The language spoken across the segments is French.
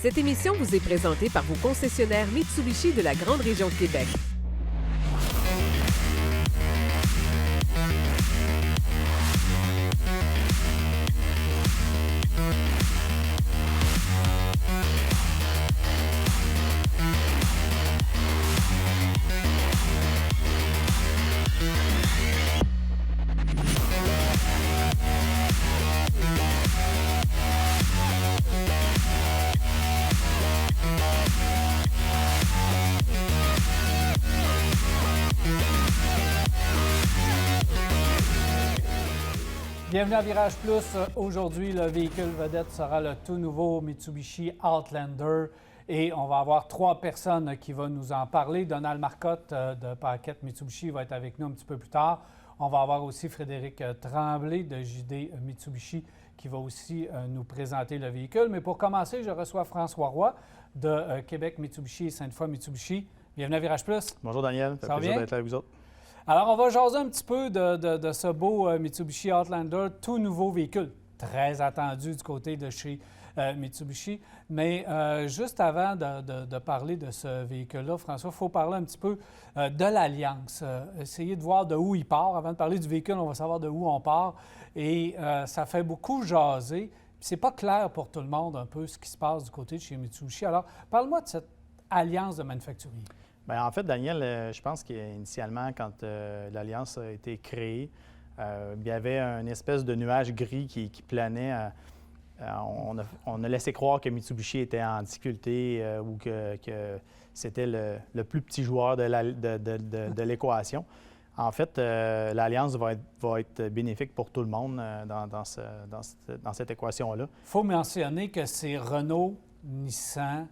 Cette émission vous est présentée par vos concessionnaires Mitsubishi de la Grande Région de Québec. Bienvenue à Virage Plus. Aujourd'hui, le véhicule vedette sera le tout nouveau Mitsubishi Outlander et on va avoir 3 personnes qui vont nous en parler. Donald Marcotte de Paquette Mitsubishi va être avec nous un petit peu plus tard. On va avoir aussi Frédéric Tremblay de JD Mitsubishi qui va aussi nous présenter le véhicule. Mais pour commencer, je reçois François Roy de Québec Mitsubishi et Sainte-Foy Mitsubishi. Bienvenue à Virage Plus. Bonjour Daniel, ça fait plaisir d'être là avec vous autres. Alors, on va jaser un petit peu de ce beau Mitsubishi Outlander, tout nouveau véhicule, très attendu du côté de chez Mitsubishi. Mais juste avant de parler de ce véhicule-là, François, il faut parler un petit peu de l'Alliance. Essayer de voir de où il part. Avant de parler du véhicule, on va savoir de où on part. Et ça fait beaucoup jaser. C'est pas clair pour tout le monde un peu ce qui se passe du côté de chez Mitsubishi. Alors, parle-moi de cette alliance de manufacturiers. Bien, en fait, Daniel, je pense qu'initialement, quand l'Alliance a été créée, il y avait une espèce de nuage gris qui planait. On a laissé croire que Mitsubishi était en difficulté ou que c'était le plus petit joueur de l'équation. En fait, l'Alliance va être bénéfique pour tout le monde dans cette équation-là. Il faut mentionner que c'est Renault, Nissan,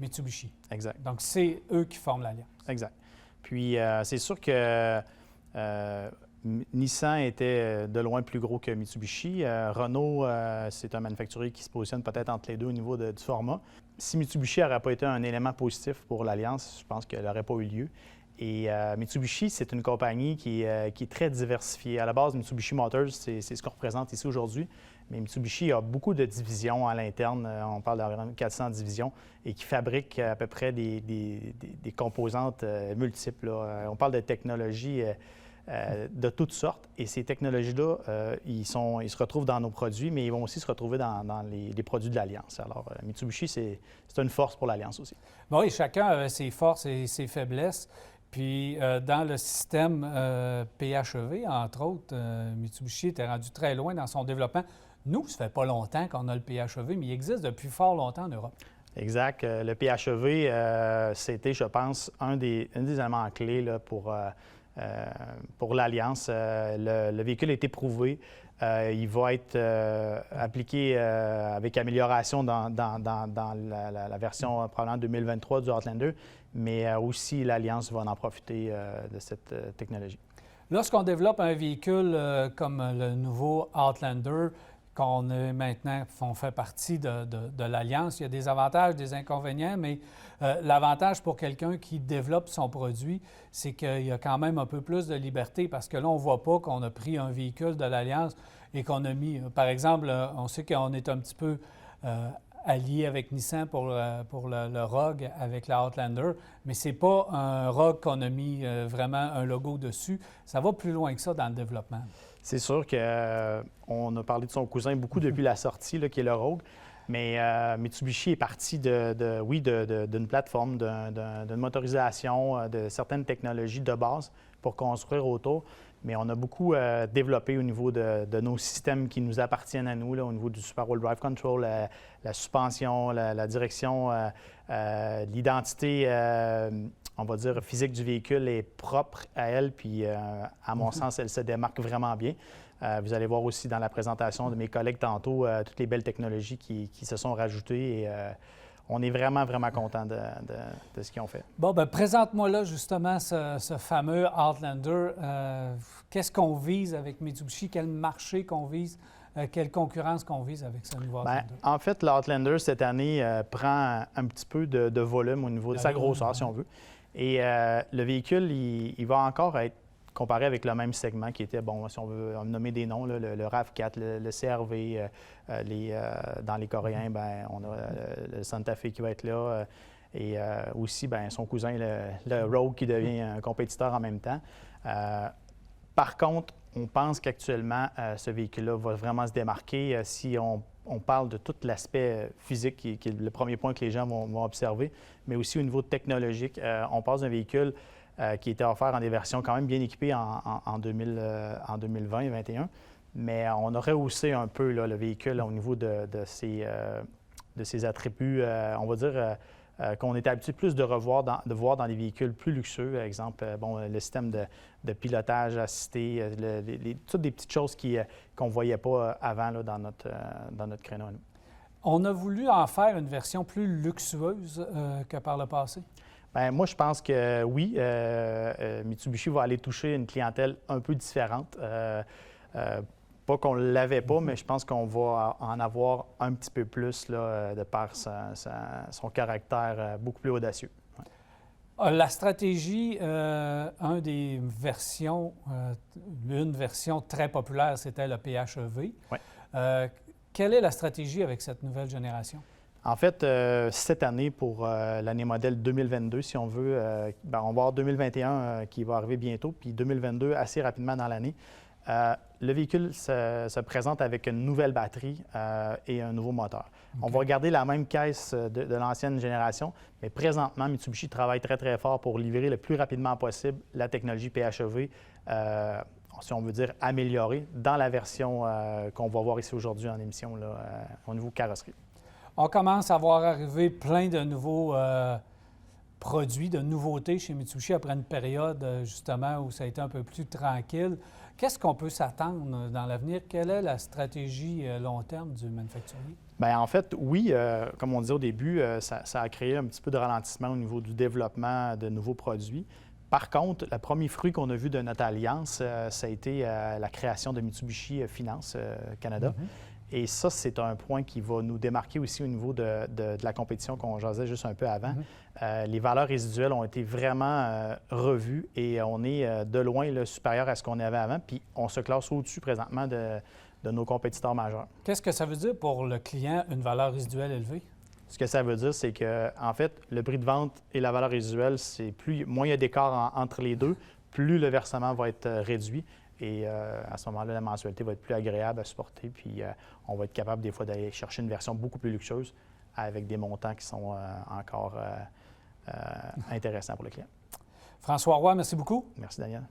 Mitsubishi. Exact. Donc, c'est eux qui forment l'alliance. Exact. Puis, c'est sûr que Nissan était de loin plus gros que Mitsubishi. Renault, c'est un manufacturier qui se positionne peut-être entre les deux au niveau du format. Si Mitsubishi n'aurait pas été un élément positif pour l'alliance, je pense qu'elle n'aurait pas eu lieu. Et Mitsubishi, c'est une compagnie qui est très diversifiée. À la base, Mitsubishi Motors, c'est ce qu'on représente ici aujourd'hui. Mais Mitsubishi a beaucoup de divisions à l'interne. On parle d'environ 400 divisions et qui fabriquent à peu près des composantes multiples, là. On parle de technologies de toutes sortes. Et ces technologies-là, ils se retrouvent dans nos produits, mais ils vont aussi se retrouver dans les produits de l'Alliance. Alors, Mitsubishi, c'est une force pour l'Alliance aussi. Bon, oui, chacun avait ses forces et ses faiblesses. Puis, dans le système PHEV, entre autres, Mitsubishi était rendu très loin dans son développement. Nous, ça fait pas longtemps qu'on a le PHEV, mais il existe depuis fort longtemps en Europe. Exact. Le PHEV, c'était, je pense, un des éléments clés là, pour l'Alliance. Le véhicule a été prouvé. Il va être appliqué avec amélioration dans la version probablement 2023 du Outlander, mais aussi l'Alliance va en profiter de cette technologie. Lorsqu'on développe un véhicule comme le nouveau Outlander, qu'on est maintenant, on fait partie de l'Alliance, il y a des avantages, des inconvénients, mais l'avantage pour quelqu'un qui développe son produit, c'est qu'il y a quand même un peu plus de liberté parce que là, on ne voit pas qu'on a pris un véhicule de l'Alliance et qu'on a mis, par exemple, on sait qu'on est un petit peu allié avec Nissan pour le Rogue avec la Outlander, mais ce n'est pas un Rogue qu'on a mis vraiment un logo dessus. Ça va plus loin que ça dans le développement. C'est sûr qu'on a parlé de son cousin beaucoup depuis la sortie, là, qui est le Rogue, mais Mitsubishi est parti d'une plateforme, d'une motorisation, de certaines technologies de base pour construire autour. Mais on a beaucoup développé au niveau de nos systèmes qui nous appartiennent à nous, là, au niveau du Super Wheel Drive Control, la suspension, la direction, l'identité, on va dire, physique du véhicule est propre à elle, puis à mon sens, elle se démarque vraiment bien. Vous allez voir aussi dans la présentation de mes collègues tantôt toutes les belles technologies qui se sont rajoutées. Et, on est vraiment, vraiment content de ce qu'ils ont fait. Bon, bien, présente-moi là, justement, ce fameux Outlander. Qu'est-ce qu'on vise avec Mitsubishi? Quel marché qu'on vise? Quelle concurrence qu'on vise avec ce nouveau Outlander? Bien, en fait, l'Outlander, cette année, prend un petit peu de volume au niveau de sa grosseur, si on veut. Et le véhicule, il va encore être comparé avec le même segment qui était, bon, si on veut nommer des noms, là, le RAV4, le CR-V, dans les Coréens, ben, on a le Santa Fe qui va être là. Et aussi, ben, son cousin, le Rogue, qui devient un compétiteur en même temps. Par contre, on pense qu'actuellement, ce véhicule-là va vraiment se démarquer si on parle de tout l'aspect physique, qui est le premier point que les gens vont observer, mais aussi au niveau technologique. On passe d'un véhicule qui était offert en des versions quand même bien équipées en 2020 et 2021, mais on a rehaussé un peu là, le véhicule là, au niveau de ses attributs, on va dire, qu'on était habitué plus de voir dans les véhicules plus luxueux, par exemple, le système de pilotage assisté, toutes des petites choses qu'on ne voyait pas avant là, dans notre créneau. On a voulu en faire une version plus luxueuse que par le passé? Bien, moi, je pense que oui. Mitsubishi va aller toucher une clientèle un peu différente. Pas qu'on ne l'avait pas, mais je pense qu'on va en avoir un petit peu plus là, de par son caractère beaucoup plus audacieux. Ouais. La stratégie, une version très populaire, c'était le PHEV. Ouais. Quelle est la stratégie avec cette nouvelle génération? En fait, cette année, pour l'année modèle 2022, si on veut, on va avoir 2021 qui va arriver bientôt, puis 2022 assez rapidement dans l'année. Le véhicule se présente avec une nouvelle batterie et un nouveau moteur. Okay. On va garder la même caisse de l'ancienne génération, mais présentement, Mitsubishi travaille très, très fort pour livrer le plus rapidement possible la technologie PHEV, si on veut dire améliorée, dans la version qu'on va voir ici aujourd'hui en émission là, au niveau carrosserie. On commence à voir arriver plein de nouveaux produits, de nouveautés chez Mitsubishi après une période justement où ça a été un peu plus tranquille. Qu'est-ce qu'on peut s'attendre dans l'avenir? Quelle est la stratégie long terme du manufacturier? Bien, en fait, oui, comme on disait au début, ça a créé un petit peu de ralentissement au niveau du développement de nouveaux produits. Par contre, le premier fruit qu'on a vu de notre alliance, ça a été la création de Mitsubishi Finance Canada. Mm-hmm. Et ça, c'est un point qui va nous démarquer aussi au niveau de la compétition qu'on jasait juste un peu avant. Mm-hmm. Les valeurs résiduelles ont été vraiment revues et on est de loin là, supérieur à ce qu'on avait avant. Puis on se classe au-dessus présentement de nos compétiteurs majeurs. Qu'est-ce que ça veut dire pour le client, une valeur résiduelle élevée? Ce que ça veut dire, c'est que, en fait, le prix de vente et la valeur résiduelle, moins il y a d'écart entre les deux, plus le versement va être réduit. Et à ce moment-là, la mensualité va être plus agréable à supporter. Puis on va être capable des fois d'aller chercher une version beaucoup plus luxueuse avec des montants qui sont encore intéressants pour le client. François Roy, merci beaucoup. Merci, Daniel.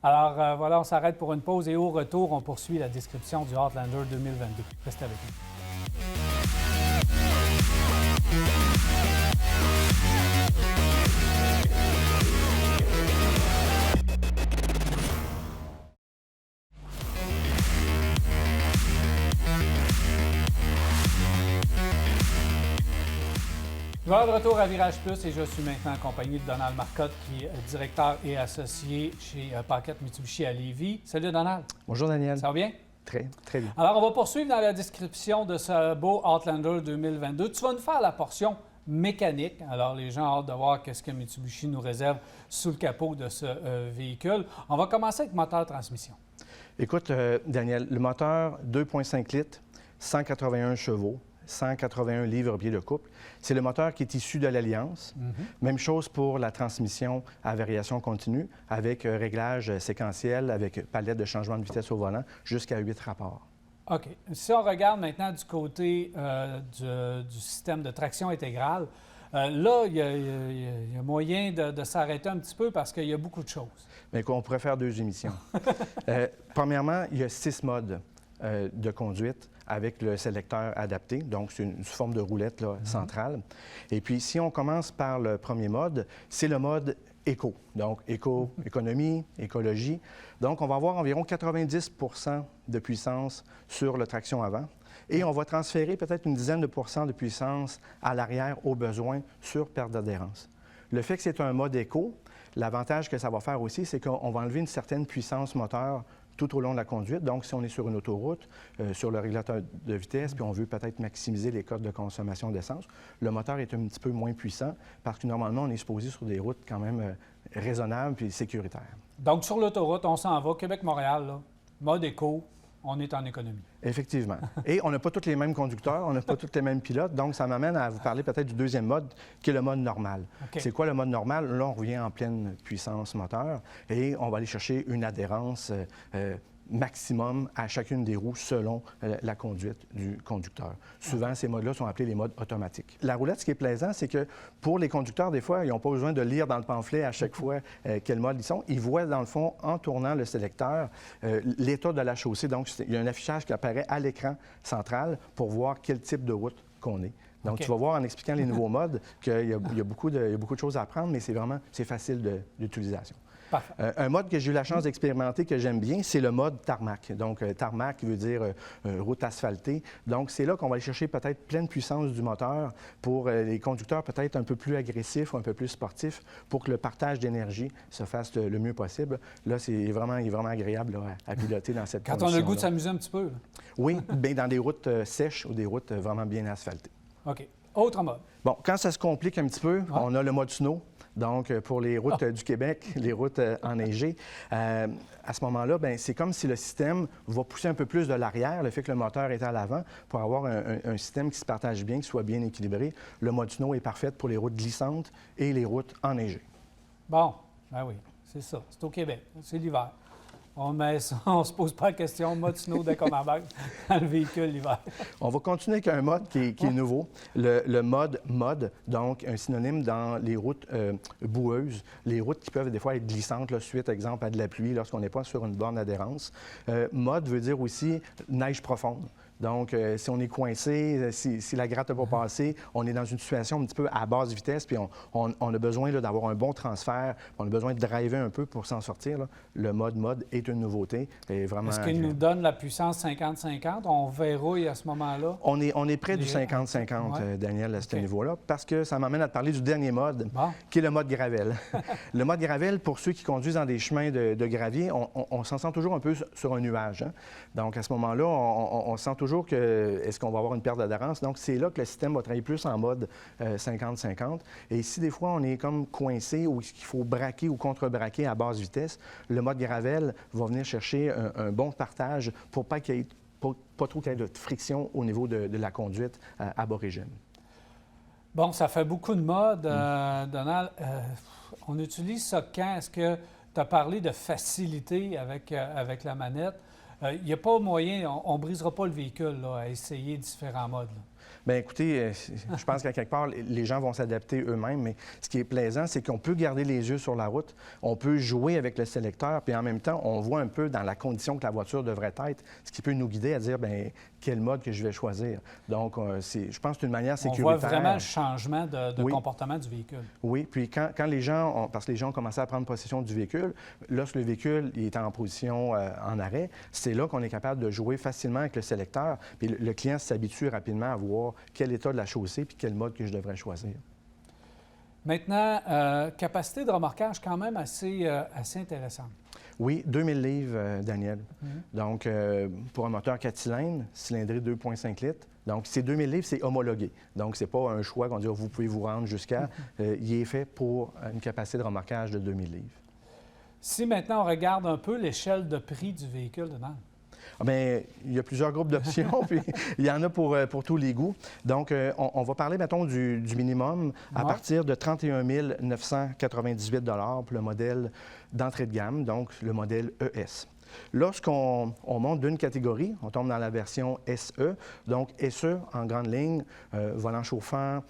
Alors voilà, on s'arrête pour une pause et au retour, on poursuit la description du Outlander 2022. Restez avec nous. Voilà, de retour à Virage Plus et je suis maintenant accompagné de Donald Marcotte, qui est directeur et associé chez Paquette Mitsubishi à Lévis. Salut Donald. Bonjour Daniel. Ça va bien? Très, très bien. Alors, on va poursuivre dans la description de ce beau Outlander 2022. Tu vas nous faire la portion mécanique. Alors, les gens ont hâte de voir qu'est-ce que Mitsubishi nous réserve sous le capot de ce véhicule. On va commencer avec moteur-transmission. Écoute, Daniel, le moteur 2,5 litres, 181 chevaux, 181 livres-pieds de couple. C'est le moteur qui est issu de l'Alliance. Mm-hmm. Même chose pour la transmission à variation continue, avec réglage séquentiel, avec palette de changement de vitesse au volant, jusqu'à 8 rapports. OK. Si on regarde maintenant du côté du système de traction intégrale, là, il y a moyen de s'arrêter un petit peu parce qu'il y a beaucoup de choses. Mais on pourrait faire 2 émissions. Premièrement, il y a 6 modes de conduite avec le sélecteur adapté. Donc, c'est une forme de roulette là, centrale. Et puis, si on commence par le premier mode, c'est le mode éco. Donc, économie, écologie. Donc, on va avoir environ 90 % de puissance sur le traction avant. Et on va transférer peut-être une dizaine de % de puissance à l'arrière au besoin sur perte d'adhérence. Le fait que c'est un mode éco, l'avantage que ça va faire aussi, c'est qu'on va enlever une certaine puissance moteur tout au long de la conduite. Donc, si on est sur une autoroute, sur le régulateur de vitesse, puis on veut peut-être maximiser les cotes de consommation d'essence, le moteur est un petit peu moins puissant parce que normalement, on est supposé sur des routes quand même raisonnables puis sécuritaires. Donc, sur l'autoroute, on s'en va, Québec-Montréal, là, mode éco, on est en économie. Effectivement. Et on n'a pas tous les mêmes conducteurs, on n'a pas tous les mêmes pilotes, donc ça m'amène à vous parler peut-être du deuxième mode, qui est le mode normal. Okay. C'est quoi le mode normal? Là, on revient en pleine puissance moteur et on va aller chercher une adhérence maximum à chacune des roues selon la conduite du conducteur. Souvent, ces modes-là sont appelés les modes automatiques. La roulette, ce qui est plaisant, c'est que pour les conducteurs, des fois, ils n'ont pas besoin de lire dans le pamphlet à chaque fois quel mode ils sont. Ils voient, dans le fond, en tournant le sélecteur, l'état de la chaussée. Donc, il y a un affichage qui apparaît à l'écran central pour voir quel type de route qu'on est. Donc, tu vas voir en expliquant les nouveaux modes qu'il y a beaucoup de choses à apprendre, mais c'est facile d'utilisation. Un mode que j'ai eu la chance d'expérimenter, que j'aime bien, c'est le mode tarmac. Donc, tarmac veut dire route asphaltée. Donc, c'est là qu'on va aller chercher peut-être pleine puissance du moteur pour les conducteurs peut-être un peu plus agressifs ou un peu plus sportifs pour que le partage d'énergie se fasse le mieux possible. Là, il est vraiment agréable là, à piloter dans cette condition. Quand on a le goût de s'amuser un petit peu. Là. Oui, bien dans des routes sèches ou des routes vraiment bien asphaltées. OK. Autre mode. Bon, quand ça se complique un petit peu, on a le mode snow. Donc, pour les routes du Québec, les routes enneigées, à ce moment-là, c'est comme si le système va pousser un peu plus de l'arrière, le fait que le moteur est à l'avant, pour avoir un système qui se partage bien, qui soit bien équilibré. Le mode snow est parfait pour les routes glissantes et les routes enneigées. Bon, ben oui, c'est ça. C'est au Québec, c'est l'hiver. On ne se pose pas la question, mode snow dès qu'on embarque dans le véhicule l'hiver. On va continuer avec un mode qui est nouveau, le mode mode, donc un synonyme dans les routes boueuses, les routes qui peuvent des fois être glissantes, là, suite, exemple, à de la pluie, lorsqu'on n'est pas sur une borne d'adhérence. Mode veut dire aussi neige profonde. Donc, si on est coincé, si la gratte n'a pas passé, on est dans une situation un petit peu à basse vitesse, puis on a besoin d'avoir un bon transfert, on a besoin de driver un peu pour s'en sortir. Là. Le mode est une nouveauté. Est-ce qu'il nous donne la puissance 50-50? On verrouille à ce moment-là? On est près du 50-50, Daniel, à ce niveau-là, parce que ça m'amène à te parler du dernier mode, qui est le mode gravel. Le mode gravel, pour ceux qui conduisent dans des chemins de gravier, on s'en sent toujours un peu sur un nuage. Hein? Donc, à ce moment-là, on sent toujours est-ce qu'on va avoir une perte d'adhérence. Donc, c'est là que le système va travailler plus en mode 50-50. Et si des fois, on est comme coincé ou qu'il faut braquer ou contre-braquer à basse vitesse, le mode gravel va venir chercher un bon partage pour pas qu'il y ait pas trop qu'il y ait de friction au niveau de la conduite aborigène. Bon, ça fait beaucoup de modes, Donald. On utilise ça quand? Est-ce que tu as parlé de facilité avec la manette? Il n'y a pas moyen, on ne brisera pas le véhicule là, à essayer différents modes. Là. Bien, écoutez, je pense qu'à quelque part, les gens vont s'adapter eux-mêmes, mais ce qui est plaisant, c'est qu'on peut garder les yeux sur la route, on peut jouer avec le sélecteur, puis en même temps, on voit un peu dans la condition que la voiture devrait être, ce qui peut nous guider à dire, bien, quel mode que je vais choisir. Donc, je pense que c'est une manière sécuritaire. On voit vraiment le changement de comportement du véhicule. Oui, puis quand les gens, parce que les gens ont commencé à prendre possession du véhicule, lorsque le véhicule est en position en arrêt, c'est là qu'on est capable de jouer facilement avec le sélecteur, puis le client s'habitue rapidement à voir quel état de la chaussée puis quel mode que je devrais choisir. Maintenant, capacité de remorquage quand même assez intéressante. Oui, 2000 livres, Daniel. Donc, pour un moteur 4 cylindres, cylindrée 2,5 litres. Donc, ces 2000 livres, c'est homologué. Donc, ce n'est pas un choix qu'on dit, vous pouvez vous rendre jusqu'à. Il est fait pour une capacité de remorquage de 2000 livres. Si maintenant on regarde un peu l'échelle de prix du véhicule, Donald. Bien, il y a plusieurs groupes d'options, puis il y en a pour tous les goûts. Donc, on va parler, mettons, du minimum à partir de 31 998 $ pour le modèle d'entrée de gamme, donc le modèle ES. Lorsqu'on monte d'une catégorie, on tombe dans la version SE. Donc, SE, en grande ligne, volant chauffant,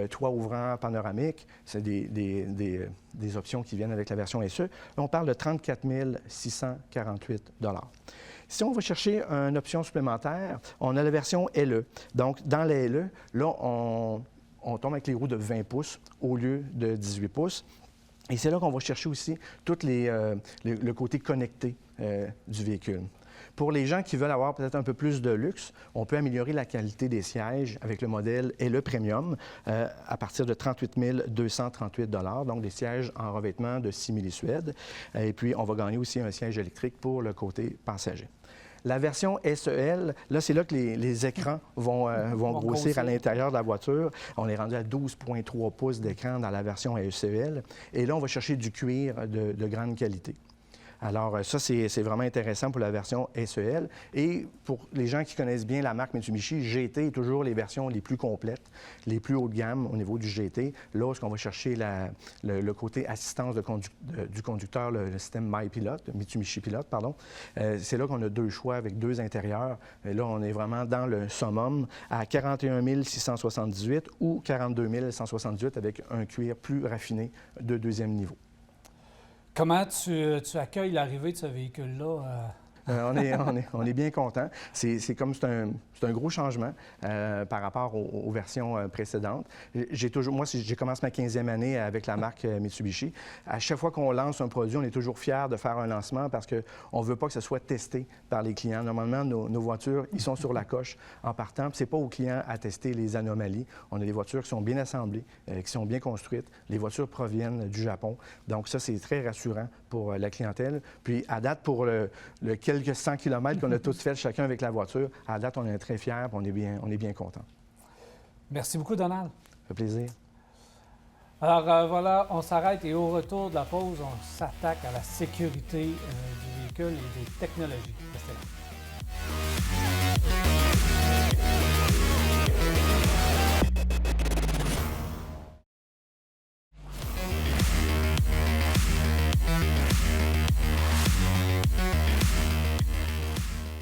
toit ouvrant, panoramique, c'est des options qui viennent avec la version SE. Là, on parle de 34 648 $. Si on va chercher une option supplémentaire, on a la version LE. Donc, dans la LE, là, on tombe avec les roues de 20 pouces au lieu de 18 pouces. Et c'est là qu'on va chercher aussi tout le côté connecté du véhicule. Pour les gens qui veulent avoir peut-être un peu plus de luxe, on peut améliorer la qualité des sièges avec le modèle LE Premium à partir de 38 238 $, donc des sièges en revêtement de simili-suède. Et puis, on va gagner aussi un siège électrique pour le côté passager. La version SEL, là, c'est là que les écrans vont grossir à l'intérieur de la voiture. On est rendu à 12,3 pouces d'écran dans la version SEL. Et là, on va chercher du cuir de grande qualité. Alors, ça, c'est vraiment intéressant pour la version SEL. Et pour les gens qui connaissent bien la marque Mitsubishi, GT est toujours les versions les plus complètes, les plus haut de gamme au niveau du GT. Là, où on va chercher le côté assistance du conducteur, le système MyPilot, Mitsubishi Pilot, pardon. C'est là qu'on a 2 choix avec 2 intérieurs. Et là, on est vraiment dans le summum à 41 678 ou 42 178 avec un cuir plus raffiné de 2e niveau. Comment tu accueilles l'arrivée de ce véhicule-là? On est bien content. C'est un gros changement par rapport aux versions précédentes. Moi, j'ai commencé ma 15e année avec la marque Mitsubishi. À chaque fois qu'on lance un produit, on est toujours fiers de faire un lancement parce qu'on ne veut pas que ce soit testé par les clients. Normalement, nos voitures, ils sont sur la coche en partant. Ce n'est pas aux clients à tester les anomalies. On a des voitures qui sont bien assemblées, qui sont bien construites. Les voitures proviennent du Japon. Donc ça, c'est très rassurant pour la clientèle. Puis à date, pour le quelques 100 km qu'on a tous fait chacun avec la voiture, à date, on est très fiers et on est bien contents. Merci beaucoup, Donald. Ça fait plaisir. Alors voilà, on s'arrête et au retour de la pause, on s'attaque à la sécurité du véhicule et des technologies. Restez là.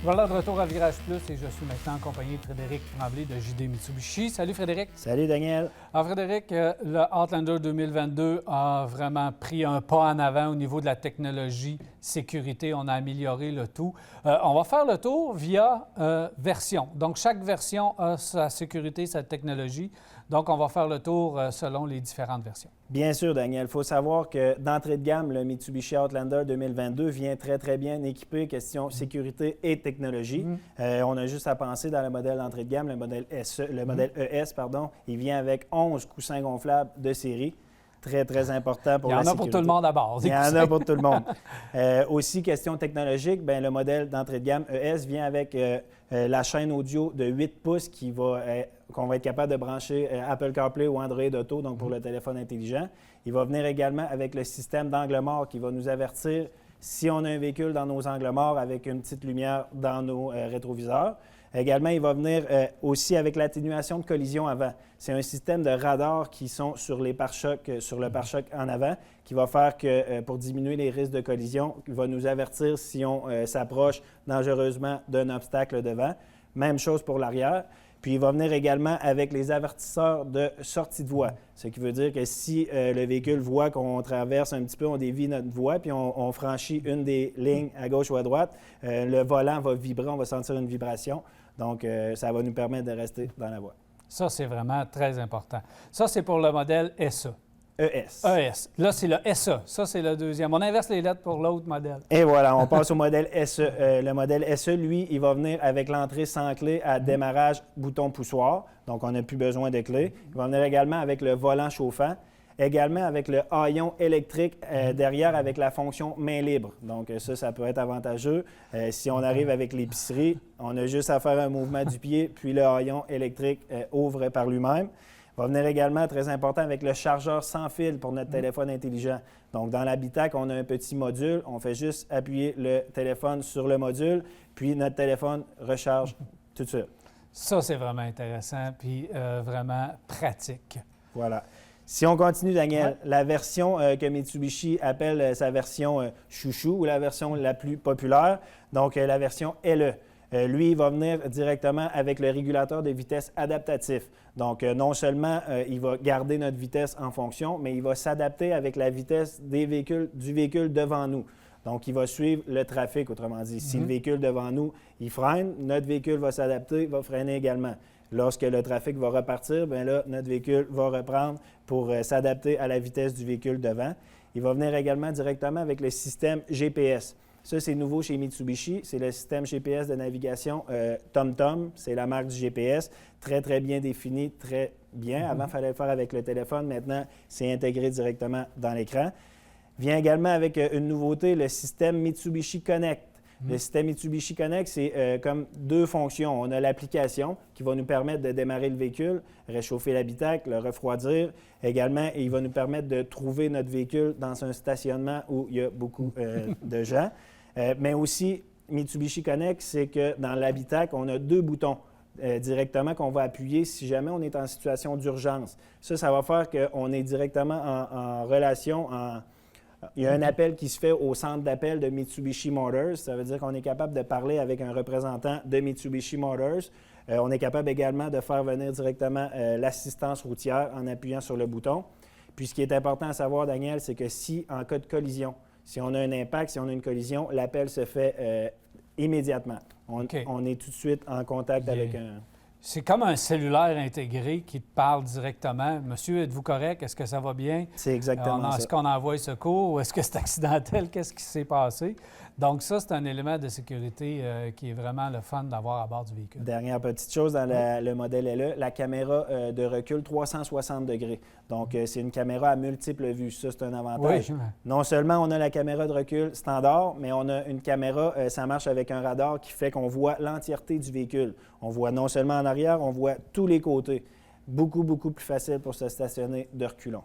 Voilà, de retour à Virage Plus et je suis maintenant accompagné de Frédéric Tremblay de JD Mitsubishi. Salut Frédéric. Salut Daniel. Alors Frédéric, le Outlander 2022 a vraiment pris un pas en avant au niveau de la technologie, sécurité. On a amélioré le tout. On va faire le tour via version. Donc chaque version a sa sécurité, sa technologie. Donc on va faire le tour selon les différentes versions. Bien sûr, Daniel. Il faut savoir que d'entrée de gamme, le Mitsubishi Outlander 2022 vient très, très bien équipé, question sécurité et technologie. On a juste à penser dans le modèle d'entrée de gamme, le modèle ES, pardon, il vient avec 11 coussins gonflables de série. Très, très important pour la sécurité. Il y en a pour tout le monde à bord. Il y en a pour tout le monde. Aussi, question technologique, bien, le modèle d'entrée de gamme ES vient avec la chaîne audio de 8 pouces qu'on va être capable de brancher Apple CarPlay ou Android Auto, donc pour le téléphone intelligent. Il va venir également avec le système d'angle mort qui va nous avertir si on a un véhicule dans nos angles morts avec une petite lumière dans nos rétroviseurs. Également, il va venir aussi avec l'atténuation de collision avant. C'est un système de radars qui sont sur les pare-chocs, sur le pare-choc en avant, qui va faire que pour diminuer les risques de collision, il va nous avertir si on s'approche dangereusement d'un obstacle devant. Même chose pour l'arrière. Puis il va venir également avec les avertisseurs de sortie de voie. Ce qui veut dire que si le véhicule voit qu'on traverse un petit peu, on dévie notre voie, puis on franchit une des lignes à gauche ou à droite, le volant va vibrer, on va sentir une vibration. Donc, ça va nous permettre de rester dans la voie. Ça, c'est vraiment très important. Ça, c'est pour le modèle SE. ES. ES. Là, c'est le SE. Ça, c'est le deuxième. On inverse les lettres pour l'autre modèle. Et voilà, on passe au modèle SE. Le modèle SE, lui, il va venir avec l'entrée sans clé à démarrage bouton poussoir. Donc, on n'a plus besoin de clé. Il va venir également avec le volant chauffant. Également avec le haillon électrique derrière avec la fonction main libre. Donc ça peut être avantageux. Si on arrive avec l'épicerie, on a juste à faire un mouvement du pied, puis le haillon électrique ouvre par lui-même. Il va venir également, très important, avec le chargeur sans fil pour notre téléphone intelligent. Donc, dans l'habitacle, on a un petit module. On fait juste appuyer le téléphone sur le module, puis notre téléphone recharge tout de suite. Ça, c'est vraiment intéressant, puis vraiment pratique. Voilà. Si on continue, Daniel, la version que Mitsubishi appelle sa version chouchou ou la version la plus populaire, donc la version LE. Lui, il va venir directement avec le régulateur de vitesse adaptatif. Donc, non seulement il va garder notre vitesse en fonction, mais il va s'adapter avec la vitesse du véhicule devant nous. Donc, il va suivre le trafic, autrement dit. Si le véhicule devant nous, il freine, notre véhicule va s'adapter, va freiner également. Lorsque le trafic va repartir, bien là, notre véhicule va reprendre pour s'adapter à la vitesse du véhicule devant. Il va venir également directement avec le système GPS. Ça, c'est nouveau chez Mitsubishi. C'est le système GPS de navigation TomTom. C'est la marque du GPS. Très, très bien défini, très bien. Avant, il fallait le faire avec le téléphone. Maintenant, c'est intégré directement dans l'écran. Vient également avec une nouveauté, le système Mitsubishi Connect. Le système Mitsubishi Connect, c'est comme deux fonctions. On a l'application qui va nous permettre de démarrer le véhicule, réchauffer l'habitacle, le refroidir. Également, il va nous permettre de trouver notre véhicule dans un stationnement où il y a beaucoup de gens. Mais aussi, Mitsubishi Connect, c'est que dans l'habitacle, on a deux boutons directement qu'on va appuyer si jamais on est en situation d'urgence. Ça va faire qu'on est directement en relation, il y a un appel qui se fait au centre d'appel de Mitsubishi Motors. Ça veut dire qu'on est capable de parler avec un représentant de Mitsubishi Motors. On est capable également de faire venir directement l'assistance routière en appuyant sur le bouton. Puis ce qui est important à savoir, Daniel, c'est que si, en cas de collision, si on a un impact, si on a une collision, l'appel se fait immédiatement. On est tout de suite en contact avec un... C'est comme un cellulaire intégré qui te parle directement. Monsieur, êtes-vous correct? Est-ce que ça va bien? C'est exactement ça. Est-ce qu'on envoie secours ou est-ce que c'est accidentel? Qu'est-ce qui s'est passé? Donc ça, c'est un élément de sécurité qui est vraiment le fun d'avoir à bord du véhicule. Dernière petite chose dans le modèle LE, la caméra de recul 360 degrés. Donc, c'est une caméra à multiples vues. Ça, c'est un avantage. Oui. Non seulement on a la caméra de recul standard, mais on a une caméra, ça marche avec un radar qui fait qu'on voit l'entièreté du véhicule. On voit non seulement en arrière, on voit tous les côtés. Beaucoup, beaucoup plus facile pour se stationner de reculons.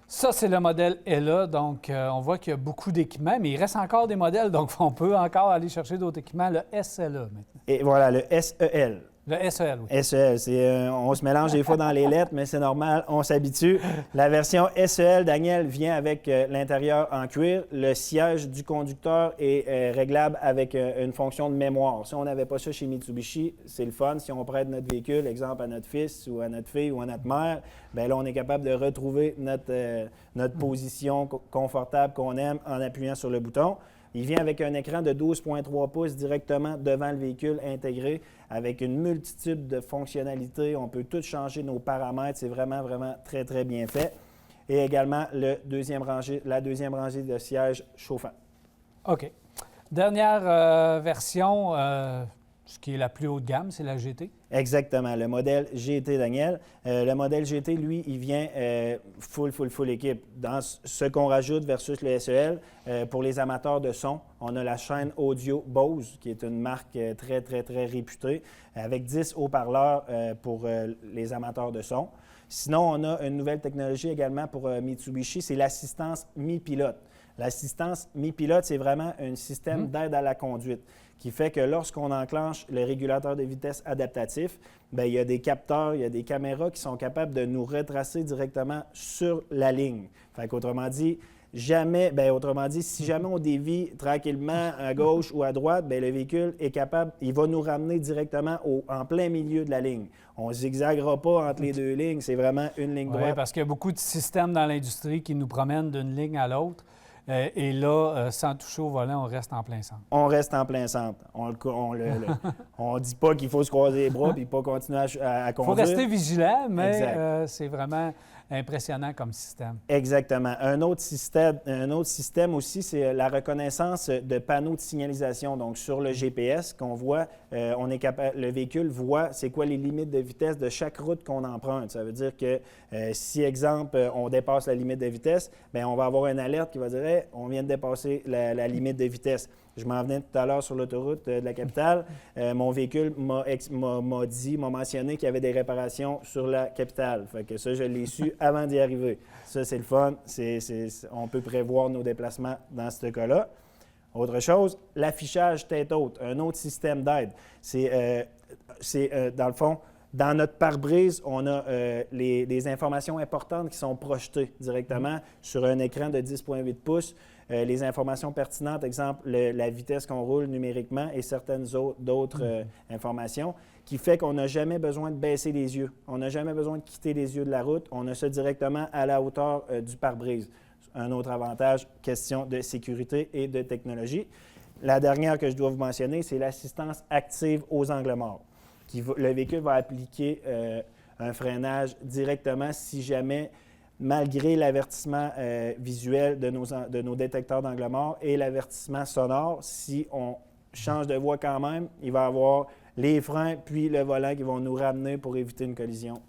Ça, c'est le modèle LA. Donc, on voit qu'il y a beaucoup d'équipements, mais il reste encore des modèles. Donc, on peut encore aller chercher d'autres équipements. Le SLA maintenant. Et voilà, le SEL. Le SEL, oui. SEL, on se mélange des fois dans les lettres, mais c'est normal, on s'habitue. La version SEL, Daniel, vient avec l'intérieur en cuir. Le siège du conducteur est réglable avec une fonction de mémoire. Si on n'avait pas ça chez Mitsubishi, c'est le fun. Si on prête notre véhicule, exemple à notre fils ou à notre fille ou à notre mère, bien là, on est capable de retrouver notre position confortable qu'on aime en appuyant sur le bouton. Il vient avec un écran de 12,3 pouces directement devant le véhicule intégré avec une multitude de fonctionnalités. On peut tout changer nos paramètres. C'est vraiment, vraiment très, très bien fait. Et également la deuxième rangée de sièges chauffants. OK. Dernière version, ce qui est la plus haute gamme, c'est la GT. Exactement. Le modèle GT, Daniel. Le modèle GT, lui, il vient full équipe. Dans ce qu'on rajoute versus le SEL, pour les amateurs de son, on a la chaîne audio Bose, qui est une marque très, très, très réputée, avec 10 haut-parleurs pour les amateurs de son. Sinon, on a une nouvelle technologie également pour Mitsubishi, c'est l'assistance mi-pilote. L'assistance mi-pilote, c'est vraiment un système d'aide à la conduite qui fait que lorsqu'on enclenche le régulateur de vitesse adaptatif, bien, il y a des capteurs, il y a des caméras qui sont capables de nous retracer directement sur la ligne. Fait qu'autrement dit, si jamais on dévie tranquillement à gauche ou à droite, bien, le véhicule est capable, il va nous ramener directement en plein milieu de la ligne. On ne zigzaguera pas entre les deux lignes, c'est vraiment une ligne droite. Oui, parce qu'il y a beaucoup de systèmes dans l'industrie qui nous promènent d'une ligne à l'autre. Et là, sans toucher au volant, on reste en plein centre. On reste en plein centre. On dit pas qu'il faut se croiser les bras et pas continuer à conduire. Il faut rester vigilant, mais c'est vraiment impressionnant comme système. Exactement. Un autre système aussi, c'est la reconnaissance de panneaux de signalisation. Donc, sur le GPS qu'on voit, le véhicule voit c'est quoi les limites de vitesse de chaque route qu'on emprunte. Ça veut dire que si, exemple, on dépasse la limite de vitesse, bien, on va avoir une alerte qui va dire hey, on vient de dépasser la limite de vitesse. Je m'en venais tout à l'heure sur l'autoroute de la capitale. Mon véhicule m'a mentionné qu'il y avait des réparations sur la capitale. Fait que ça, je l'ai su avant d'y arriver. Ça, c'est le fun. On peut prévoir nos déplacements dans ce cas-là. Autre chose, l'affichage tête haute, un autre système d'aide. Dans le fond, dans notre pare-brise, on a les informations importantes qui sont projetées directement sur un écran de 10,8 pouces. Les informations pertinentes, exemple la vitesse qu'on roule numériquement et certaines d'autres informations, qui fait qu'on n'a jamais besoin de baisser les yeux. On n'a jamais besoin de quitter les yeux de la route. On a ça directement à la hauteur du pare-brise. Un autre avantage, question de sécurité et de technologie. La dernière que je dois vous mentionner, c'est l'assistance active aux angles morts. Le véhicule va appliquer un freinage directement si jamais malgré l'avertissement visuel de nos détecteurs d'angle mort et l'avertissement sonore, si on change de voie quand même, il va y avoir les freins puis le volant qui vont nous ramener pour éviter une collision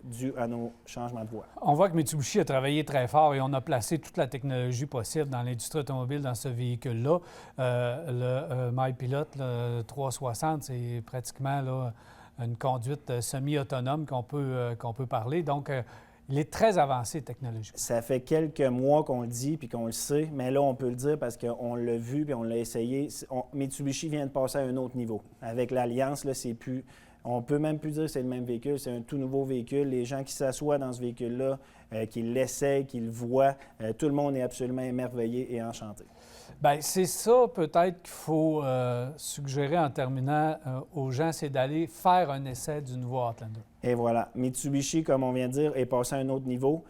due à nos changements de voie. On voit que Mitsubishi a travaillé très fort et on a placé toute la technologie possible dans l'industrie automobile dans ce véhicule-là. Le MyPilot, le 360, c'est pratiquement là, une conduite semi-autonome qu'on peut parler. Donc, il est très avancé technologiquement. Ça fait quelques mois qu'on le dit puis qu'on le sait, mais là, on peut le dire parce qu'on l'a vu puis on l'a essayé. Mitsubishi vient de passer à un autre niveau. Avec l'Alliance, là, c'est plus... On peut même plus dire que c'est le même véhicule, c'est un tout nouveau véhicule. Les gens qui s'assoient dans ce véhicule-là, qui l'essayent, qui le voient, tout le monde est absolument émerveillé et enchanté. Bien, c'est ça peut-être qu'il faut suggérer en terminant aux gens, c'est d'aller faire un essai du nouveau Outlander. Et voilà. Mitsubishi, comme on vient de dire, est passé à un autre niveau.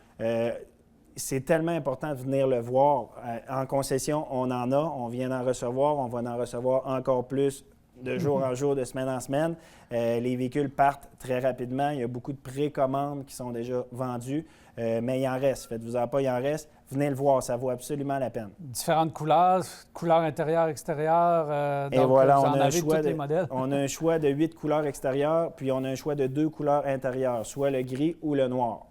C'est tellement important de venir le voir. En concession, on en a, on vient d'en recevoir, on va en recevoir encore plus de jour en jour, de semaine en semaine. Les véhicules partent très rapidement. Il y a beaucoup de précommandes qui sont déjà vendues, mais il en reste. Faites-vous-en pas, il en reste. Venez le voir, ça vaut absolument la peine. Différentes couleurs intérieure, extérieure. Et donc, voilà, vous on en a, avez tous les modèles. on a un choix de 8 couleurs extérieures, puis on a un choix de 2 couleurs intérieures, soit le gris ou le noir.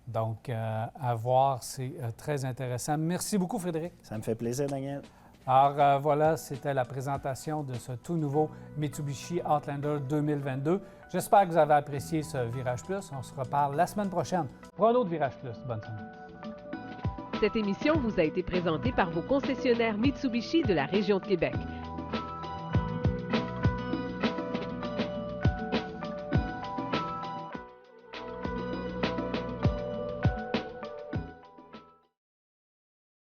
Donc, à voir, c'est très intéressant. Merci beaucoup, Frédéric. Ça me fait plaisir, Daniel. Alors voilà, c'était la présentation de ce tout nouveau Mitsubishi Outlander 2022. J'espère que vous avez apprécié ce Virage Plus. On se reparle la semaine prochaine pour un autre Virage Plus. Bonne semaine. Cette émission vous a été présentée par vos concessionnaires Mitsubishi de la région de Québec.